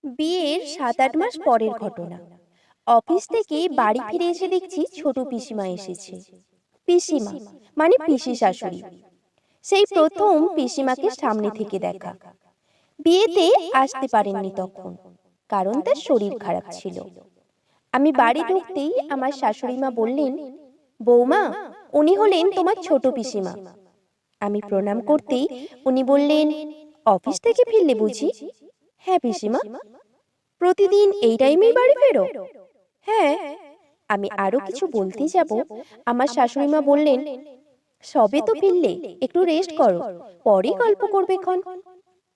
বিয়ের ৭-৮ মাস পরের ঘটনা। অফিস থেকে বাড়ি ফিরে এসে দেখছি ছোট পিসিমা এসেছে। পিসিমা মানে পিসি শাশুড়ি। সেই প্রথম পিসিমাকে সামনে থেকে দেখা। বিয়েতে আসতে পারেননি তখন, কারণ তার শরীর খারাপ ছিল। আমি বাড়ি ঢুকতেই আমার শাশুড়ি মা বললেন, বৌমা, উনি হলেন তোমার ছোট পিসিমা। আমি প্রণাম করতেই উনি বললেন, অফিস থেকে ফিরলে বুঝি? হ্যাঁ পিসিমা। প্রতিদিন এই টাইমেই বাড়ি ফেরো? হ্যাঁ। আমি আরো কিছু বলতে যাব, আমার শাশুড়ি মা বললেন, সবে তো ফিরলে, একটু রেস্ট করো, পরে গল্প করবে ক্ষণ।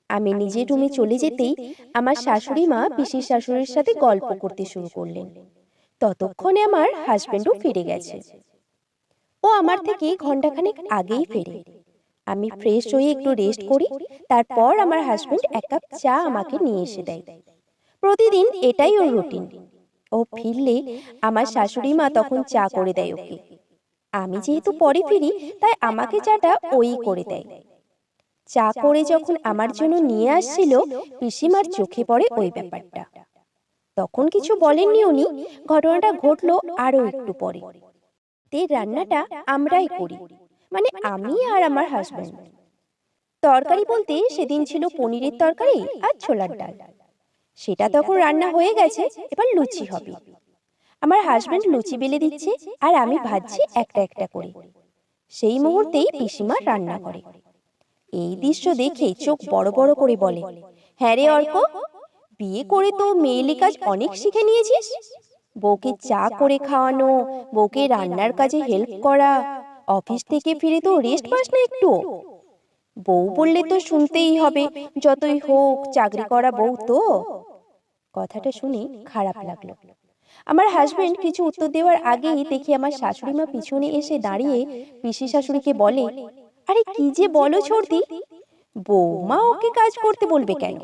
আমি নিজের রুমে চলে যেতেই আমার শাশুড়ি মা পিসির শাশুড়ির সাথে গল্প করতে শুরু করলেন। ততক্ষণে আমার হাজবেন্ডও ফিরে গেছে। ও আমার থেকে ঘন্টাখানেক আগেই ফেরে। আমি ফ্রেশ হয়ে একটু রেস্ট করি, তারপর আমার হাজবেন্ড এক কাপ চা আমাকে নিয়ে এসে দেয়। প্রতিদিন এটাই ওর রুটিন। ও ফিরলে আমার শাশুড়ি মা তখন চা করে দেয় ওকে। আমি যেহেতু পরে ফিরি, তাই আমাকে চাটা ওই করে দেয়। চা করে যখন আমার জন্য নিয়ে আসছিল, পিসিমার চোখে পড়ে ওই ব্যাপারটা। তখন কিছু বলেননি উনি, ঘটনাটা ঘটলো আরো একটু পরে। রান্নাটা আমরাই করি, মানে আমি আর আমার হাজবেন্ড। তরকারি বলতে সেদিন ছিল পনিরের তরকারি আর ছোলার ডাল। সেটা তখন রান্না হয়ে গেছে, এবার লুচি হবে। আমার হাজবেন্ড লুচি বেলে দিচ্ছে আর আমি ভাজছি একটা একটা করে। সেই মুহূর্তেই পিসিমা রান্না করে। এই দৃশ্য দেখে চোখ বড় বড় করে বলে, হ্যাঁ রে অর্ক, বিয়ে করে তো মেয়েলি কাজ অনেক শিখে নিয়েছিস। বউকে চা করে খাওয়ানো, বউকে রান্নার কাজে হেল্প করা, অফিস থেকে ফিরে তো রেস্ট পাস না একটু? বউ বললে তো শুনতেই হবে, যতই হোক চাকরি করা বউ তো। কথাটা শুনে খারাপ লাগলো। আমার হাজবেন্ড কিছু উত্তর দেওয়ার আগেই দেখি আমার শাশুড়ি মা পিছনে এসে দাঁড়িয়ে পিসি শাশুড়িকে বলে, আরে কি যে বলো ছোড়দি, বৌমা ওকে কাজ করতে বলবে কেন?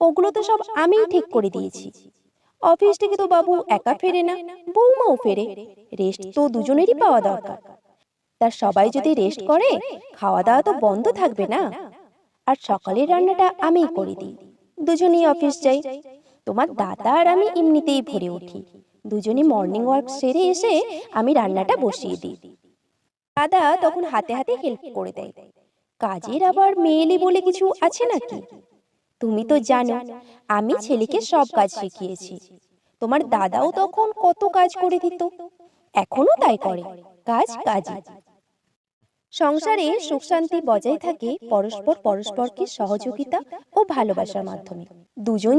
ওগুলো তো সব আমিই ঠিক করে দিয়েছি। অফিস থেকে তো বাবু একা ফেরে না, বৌমাও ফেরে। রেস্ট তো দুজনেরই পাওয়া দরকার। তার সবাই যদি রেস্ট করে, খাওয়া দাওয়া তো বন্ধ থাকবে না। আর সকালের রান্নাটা আমিই করে দিই, দুজনেই অফিস যাই। তোমার দাদা আর আমি এমনিতেই ভরে উঠি, দুজনই মর্নিং ওয়াক সেরে এসে আমি রান্নাটা বসিয়ে দিই। দাদা তখন হাতে হাতে হেল্প করে দেয়। কাজের আবার মেয়েলি বলে কিছু আছে নাকি? তুমি তো জানো আমি ছেলেকে সব কাজ শিখিয়েছি। তোমার দাদাও তখন কত কাজ করে দিত, এখনো তাই করে। কাজ কাজই। সংসারে সুখ শান্তি বজায় থাকে পরস্পরকে সহযোগিতা ও ভালোবাসার মাধ্যমে। দুজন